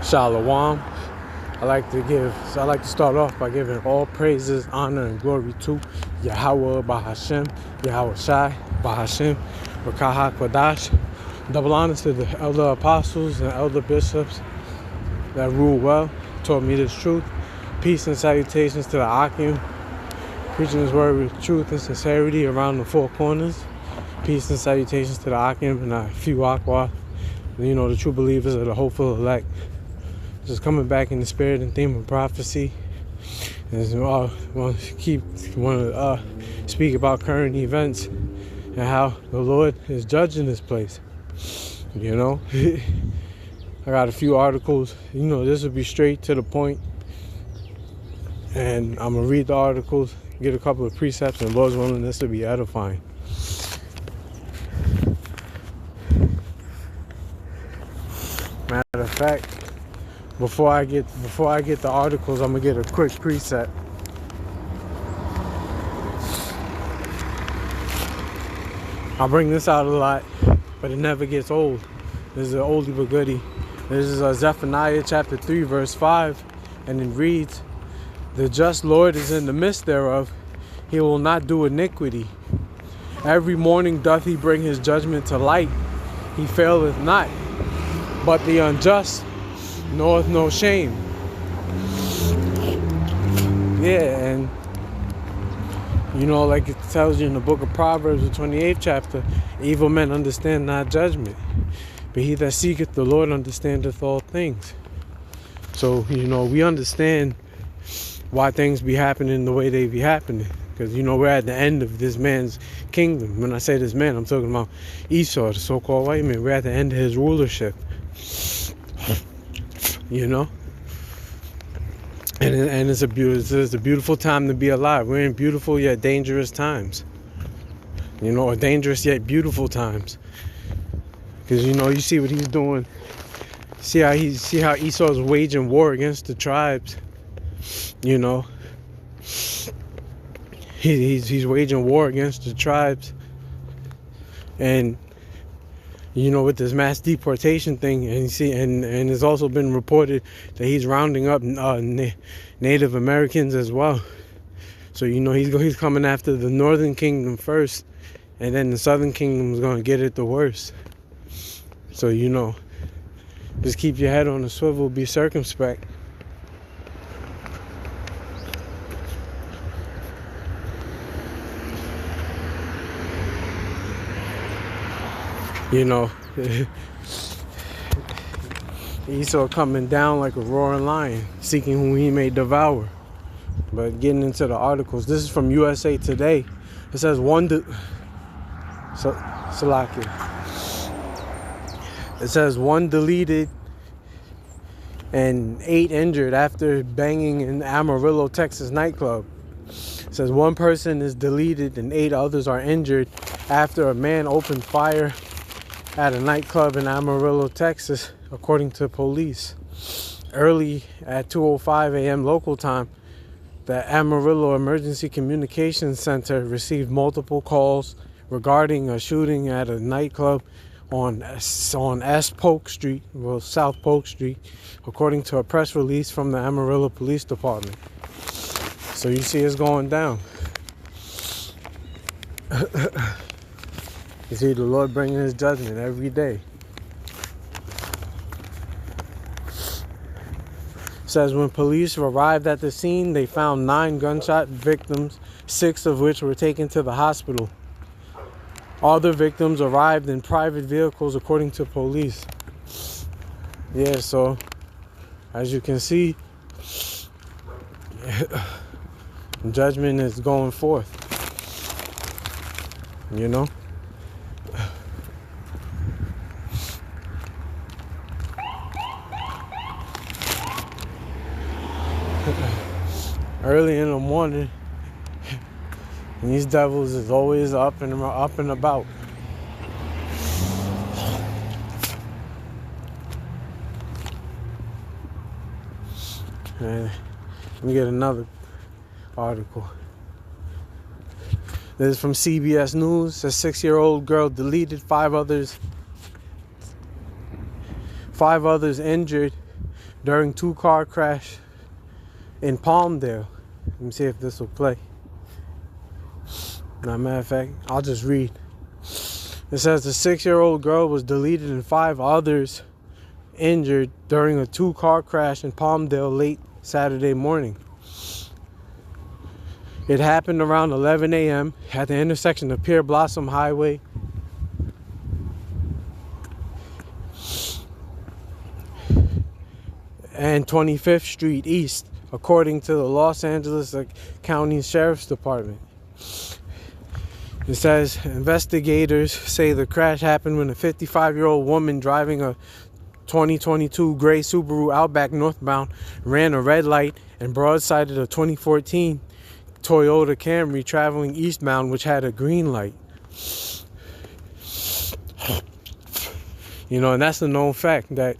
Shalom. I like to start off by giving all praises, honor, and glory to Yahweh Bahashem, Yahweh Shai Bahashem, Rakaha Kwadash. Double honors to the elder apostles and elder bishops that rule well, taught me this truth. Peace and salutations to the Akim, preaching his word with truth and sincerity around the four corners. Peace and salutations to the Akim and a few Aqua, the true believers of the hopeful elect. Just coming back in the spirit and theme of prophecy. And want to speak about current events and how the Lord is judging this place. I got a few articles. This will be straight to the point. And I'm going to read the articles, get a couple of precepts, and Lord's willing, this will be edifying. Matter of fact, before I get the articles, I'm gonna get a quick precept. I bring this out a lot, but it never gets old. This is an oldie but goodie. This is Zephaniah chapter 3 verse 5, and it reads, "The just Lord is in the midst thereof, he will not do iniquity. Every morning doth he bring his judgment to light, he faileth not, but the unjust knoweth no shame." Yeah, and like it tells you in the book of Proverbs, the 28th chapter, evil men understand not judgment, but he that seeketh the Lord understandeth all things. So, we understand why things be happening the way they be happening. Because, we're at the end of this man's kingdom. When I say this man, I'm talking about Esau, the so-called white man. We're at the end of his rulership. And it's a beautiful time to be alive. We're in beautiful yet dangerous times. Or dangerous yet beautiful times. Because you see what he's doing. See how Esau's waging war against the tribes. He's waging war against the tribes. And with this mass deportation thing, and it's also been reported that he's rounding up Native Americans as well. So he's coming after the Northern Kingdom first, and then the Southern Kingdom is going to get it the worst. So just keep your head on the swivel, be circumspect. Esau coming down like a roaring lion, seeking whom he may devour. But getting into the articles, this is from USA Today. It says It says 1 deleted and 8 injured after banging in Amarillo, Texas nightclub. It says 1 person is deleted and 8 others are injured after a man opened fire at a nightclub in Amarillo, Texas, according to police. Early at 2:05 a.m. local time, the Amarillo Emergency Communications Center received multiple calls regarding a shooting at a nightclub on South Polk Street, according to a press release from the Amarillo Police Department. So you see it's going down. You see the Lord bringing his judgment every day. It says when police arrived at the scene, they found 9 gunshot victims, 6 of which were taken to the hospital. Other victims arrived in private vehicles, according to police. Yeah, so as you can see, judgment is going forth. Early in the morning, these devils is always up and about. And let me get another article. This is from CBS News. A 6-year-old girl deleted 5 others 5 others injured during 2-car crash in Palmdale. Let me see if this will play. Now, matter of fact, I'll just read. It says the 6-year-old girl was deleted and 5 others injured during a 2-car crash in Palmdale late Saturday morning. It happened around 11 a.m. at the intersection of Pierre Blossom Highway and 25th Street East, according to the Los Angeles County Sheriff's Department. It says investigators say the crash happened when a 55-year-old woman driving a 2022 gray Subaru Outback northbound ran a red light and broadsided a 2014 Toyota Camry traveling eastbound, which had a green light. You know, and that's a known fact that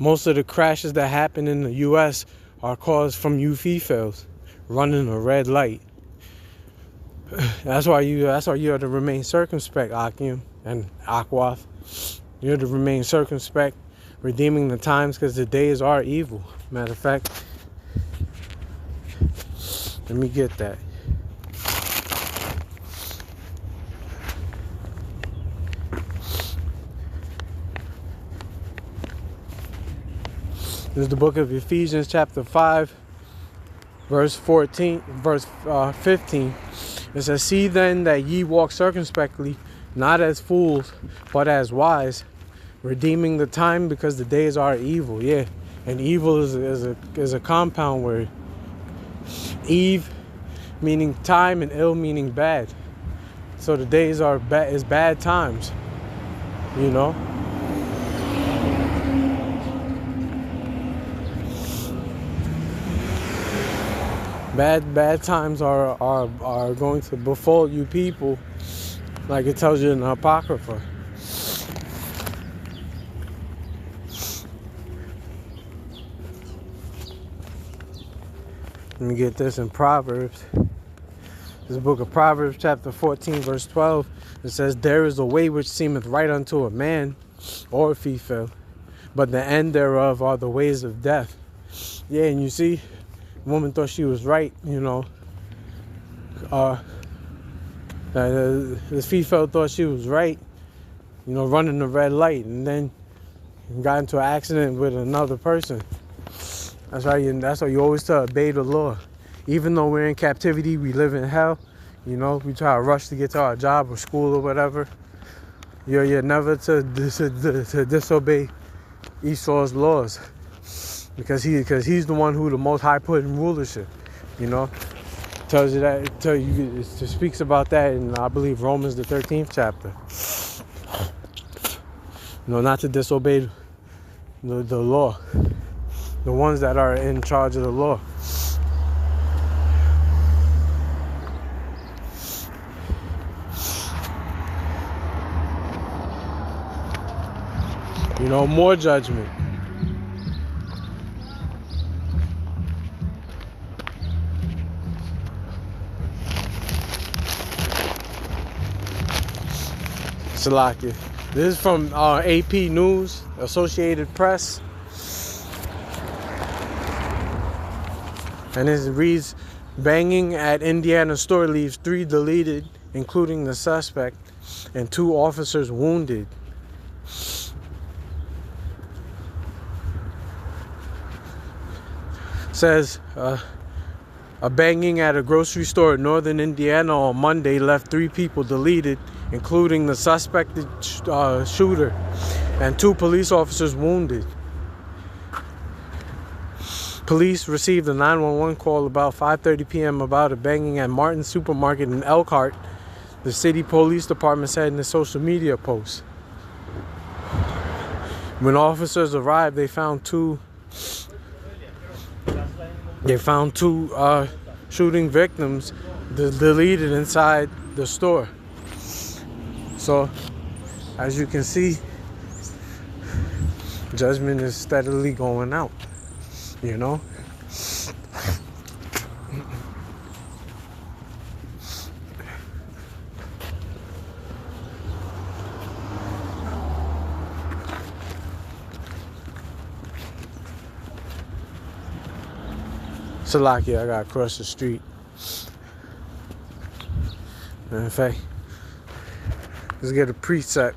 most of the crashes that happen in the U.S. are caused from you females running a red light. That's why you have to remain circumspect, Akim and Akwath. You have to remain circumspect, redeeming the times, because the days are evil. Matter of fact, let me get that. This is the book of Ephesians chapter 5, verse 15. It says, see then that ye walk circumspectly, not as fools, but as wise, redeeming the time, because the days are evil. Yeah, and evil is a compound word. Eve meaning time and ill meaning bad. So the days are bad times, you know. Bad times are going to befall you people, like it tells you in the Apocrypha. Let me get this in Proverbs. This book of Proverbs, chapter 14, verse 12. It says, there is a way which seemeth right unto a man or a female, but the end thereof are the ways of death. Yeah, and you see, the woman thought she was right, you know. This female thought she was right, you know, running the red light, and then got into an accident with another person. That's why you always tell, obey the law. Even though we're in captivity, we live in hell. You know, we try to rush to get to our job or school or whatever. You're never to disobey Esau's laws, because he's the one who the Most High put in rulership. You know, tells you that. It speaks about that in, I believe, Romans the 13th chapter. You know, not to disobey the law. The ones that are in charge of the law. You know, more judgment. Salakia. This is from AP News, Associated Press. And it reads, banging at Indiana store leaves 3 deleted, including the suspect, and 2 officers wounded. Says, a banging at a grocery store in northern Indiana on Monday left 3 people deleted, including the suspected shooter, and 2 police officers wounded. Police received a 911 call about 5:30 p.m. about a banging at Martin's Supermarket in Elkhart, the city police department said in a social media post. When officers arrived, they found two shooting victims deleted inside the store. So, as you can see, judgment is steadily going out. You know? Salakia, I gotta cross the street. In fact, let's get a preset.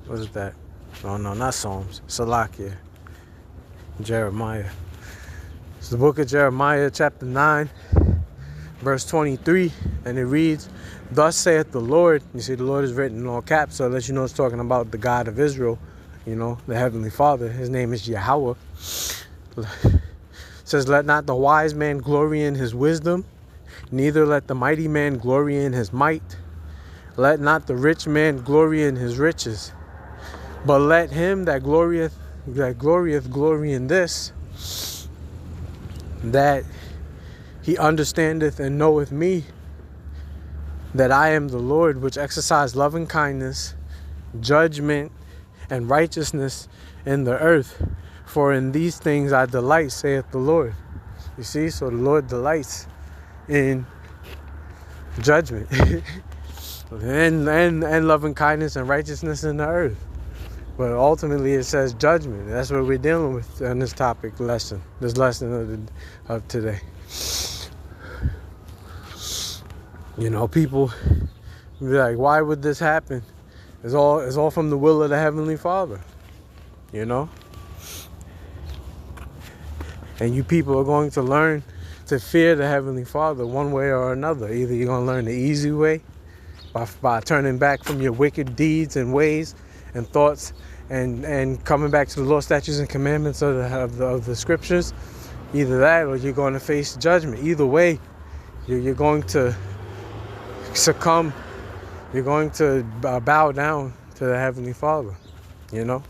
What is that? Oh no, not Psalms. Salakia. Jeremiah. It's the book of Jeremiah, chapter 9, verse 23, and it reads, "Thus saith the Lord." You see, the Lord is written in all caps, so that you know it's talking about the God of Israel, you know, the Heavenly Father. His name is Yahweh. It says, "Let not the wise man glory in his wisdom, neither let the mighty man glory in his might. Let not the rich man glory in his riches, but let him that glorieth glory in this, that he understandeth and knoweth me, that I am the Lord, which exercise loving kindness, judgment, and righteousness in the earth. For in these things I delight, saith the Lord." You see, so the Lord delights in judgment and loving kindness and righteousness in the earth. But ultimately it says judgment. That's what we're dealing with on this topic lesson. This lesson of today. You know, people be like, why would this happen? It's all from the will of the Heavenly Father. You know? And you people are going to learn to fear the Heavenly Father one way or another. Either you're going to learn the easy way by turning back from your wicked deeds and ways and thoughts and coming back to the law, statutes, and commandments of the scriptures. Either that, or you're going to face judgment. Either way, you're going to succumb. You're going to bow down to the Heavenly Father. You know?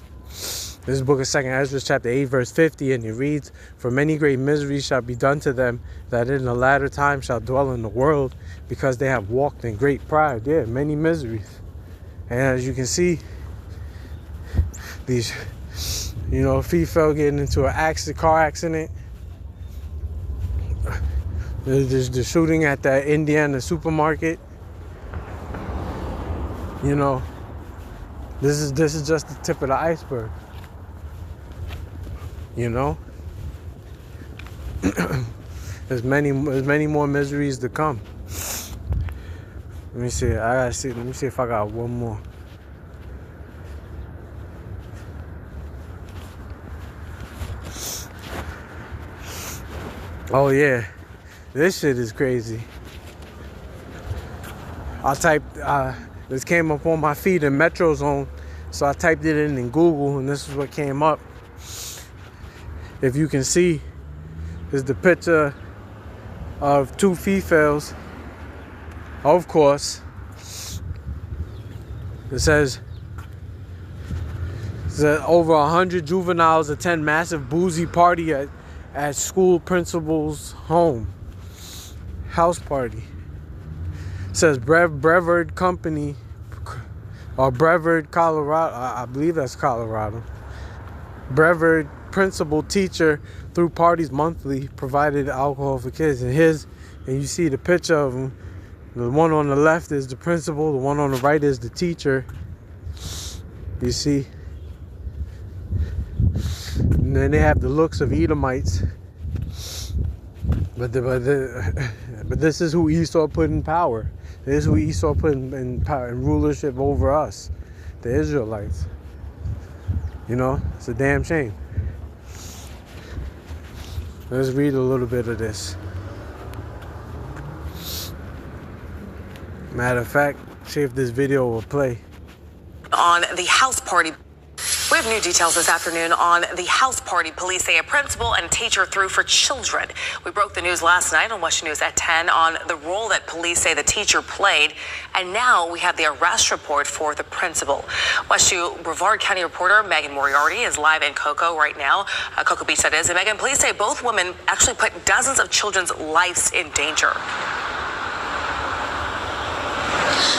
This is the book of 2nd Ezra, chapter 8, verse 50, and it reads, "For many great miseries shall be done to them that in the latter time shall dwell in the world, because they have walked in great pride." Yeah, many miseries. And as you can see, these, you know, female getting into a car accident. There's the shooting at that Indiana supermarket. You know, this is just the tip of the iceberg. You know, there's many more miseries to come. Let me see. Let me see if I got one more. Oh yeah, this shit is crazy. I typed. This came up on my feed in Metro Zone, so I typed it in Google, and this is what came up. If you can see, is the picture of two females. Of course, it says that over 100 juveniles attend massive boozy party at school principal's house party. It says Brevard Company, or Brevard, Colorado. I believe that's Colorado. Brevard principal teacher through parties monthly provided alcohol for kids. And you see the picture of them. The one on the left is the principal. The one on the right is the teacher. You see. And then they have the looks of Edomites. But this is who Esau put in power. This is who Esau put in power and rulership over us, the Israelites. You know, it's a damn shame. Let's read a little bit of this. Matter of fact, see if this video will play. On the house party. We have new details this afternoon on the house party police say a principal and teacher threw for children. We broke the news last night on West News at 10 on the role that police say the teacher played. And now we have the arrest report for the principal. West 2 Brevard County reporter Megan Moriarty is live in Cocoa right now. Cocoa Beach, that is. And Megan, police say both women actually put dozens of children's lives in danger.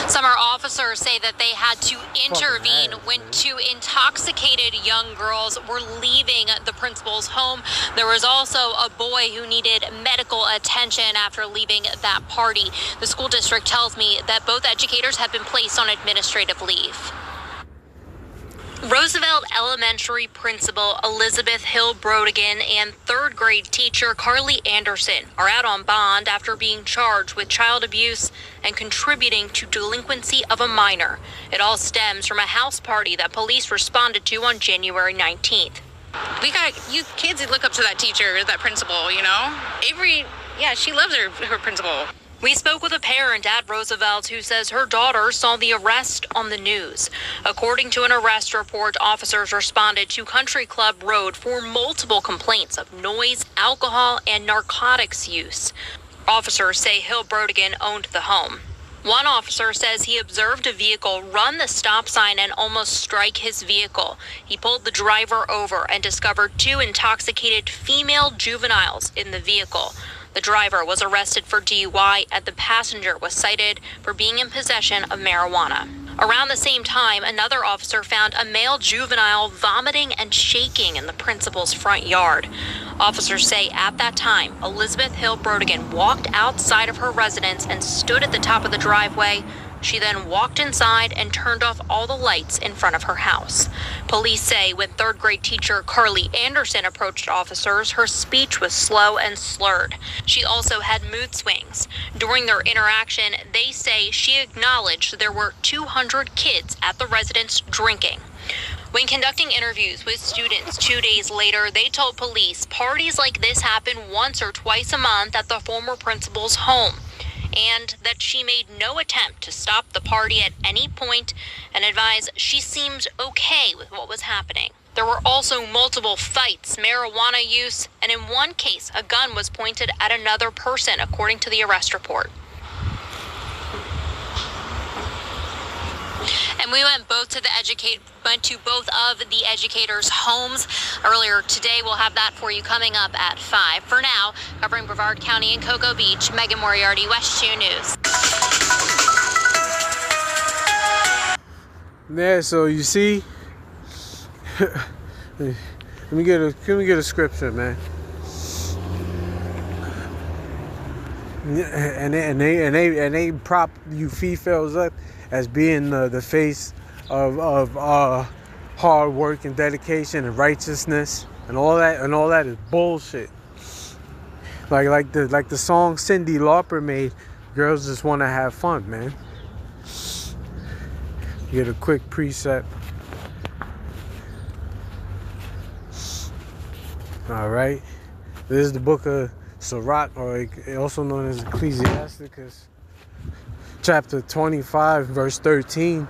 Summer officers say that they had to intervene when two intoxicated young girls were leaving the principal's home. There was also a boy who needed medical attention after leaving that party. The school district tells me that both educators have been placed on administrative leave. Roosevelt Elementary Principal Elizabeth Hill Brodigan and third grade teacher Carly Anderson are out on bond after being charged with child abuse and contributing to delinquency of a minor. It all stems from a house party that police responded to on January 19th. We got you kids that look up to that teacher, that principal, you know? Avery, yeah, she loves her principal. We spoke with a parent at Roosevelt who says her daughter saw the arrest on the news. According to an arrest report, officers responded to Country Club Road for multiple complaints of noise, alcohol, and narcotics use. Officers say Hill Brodigan owned the home. One officer says he observed a vehicle run the stop sign and almost strike his vehicle. He pulled the driver over and discovered two intoxicated female juveniles in the vehicle. The driver was arrested for DUI and the passenger was cited for being in possession of marijuana. Around the same time, another officer found a male juvenile vomiting and shaking in the principal's front yard. Officers say at that time, Elizabeth Hill Brodigan walked outside of her residence and stood at the top of the driveway. She then walked inside and turned off all the lights in front of her house. Police say when third grade teacher Carly Anderson approached officers, her speech was slow and slurred. She also had mood swings. During their interaction, they say she acknowledged there were 200 kids at the residence drinking. When conducting interviews with students 2 days later, they told police parties like this happen once or twice a month at the former principal's home, and that she made no attempt to stop the party at any point and advised she seemed okay with what was happening. There were also multiple fights, marijuana use, and in one case, a gun was pointed at another person, according to the arrest report. And we went to both of the educators' homes earlier today. We'll have that for you coming up at 5. For now, covering Brevard County and Cocoa Beach, Megan Moriarty, West 2 News. Yeah, so you see, let me get a scripture, man. And they prop you females up as being the face of hard work and dedication and righteousness and all that is bullshit. Like the song Cyndi Lauper made, girls just want to have fun, man. Get a quick preset. All right, this is the book of Sirach, or also known as Ecclesiasticus, chapter 25, verse 13,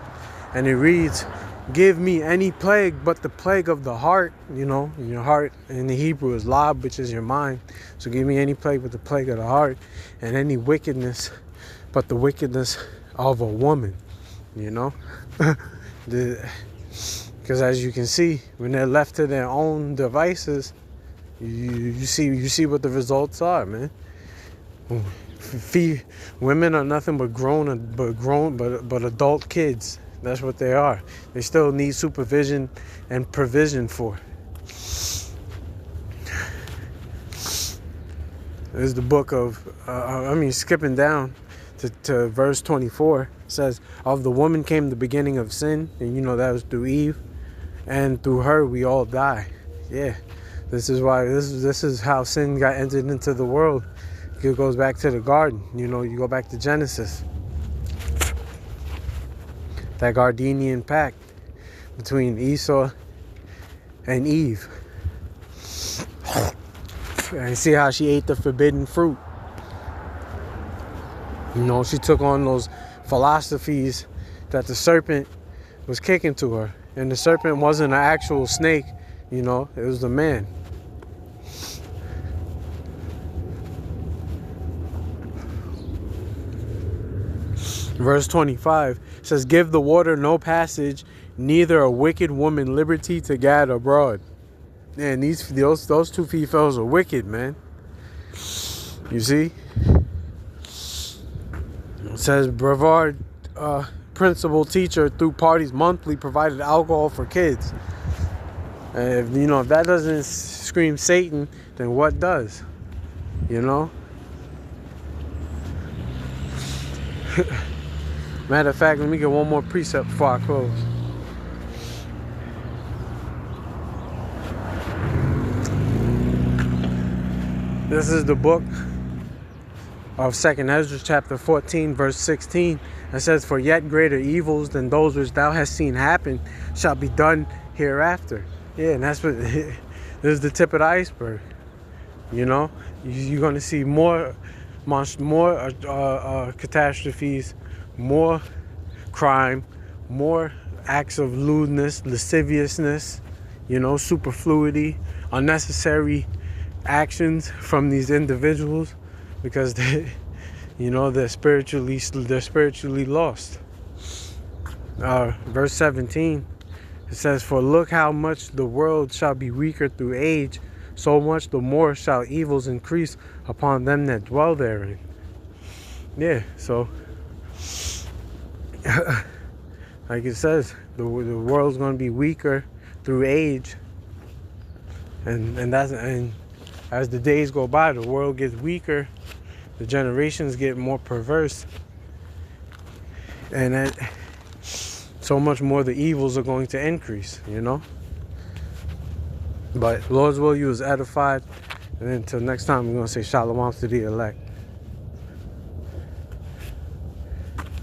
and it reads, "Give me any plague but the plague of the heart." You know, your heart in the Hebrew is lab, which is your mind. So give me any plague but the plague of the heart, and any wickedness but the wickedness of a woman. You know, because as you can see, when they're left to their own devices, you see what the results are, man. Women are nothing but adult kids. That's what they are. They still need supervision and provision for. This is the book of, skipping down to verse 24. It says, "Of the woman came the beginning of sin," and you know that was through Eve, "and through her we all die." Yeah, this is why this is how sin got entered into the world. It goes back to the garden. You know, you go back to Genesis. That Gardenian pact between Esau and Eve. And see how she ate the forbidden fruit. You know, she took on those philosophies that the serpent was kicking to her. And the serpent wasn't an actual snake, you know, it was the man. Verse 25 says, "Give the water no passage, neither a wicked woman liberty to gad abroad." And those two females are wicked, man. You see? It says Brevard principal teacher through parties monthly provided alcohol for kids. And if that doesn't scream Satan, then what does? Matter of fact, let me get one more precept before I close. This is the book of 2nd Ezra chapter 14 verse 16. It says, "For yet greater evils than those which thou hast seen happen shall be done hereafter." Yeah, and that's what this is, the tip of the iceberg. You're going to see more catastrophes, more crime, more acts of lewdness, lasciviousness, superfluity, unnecessary actions from these individuals, because they're spiritually lost. Verse 17, it says, "For look how much the world shall be weaker through age, so much the more shall evils increase upon them that dwell therein." Yeah, so like it says, the world's going to be weaker through age, and as the days go by, the world gets weaker, the generations get more perverse, and so much more the evils are going to increase, But Lord's will, you was edified. And until next time, we're going to say shalom to the elect.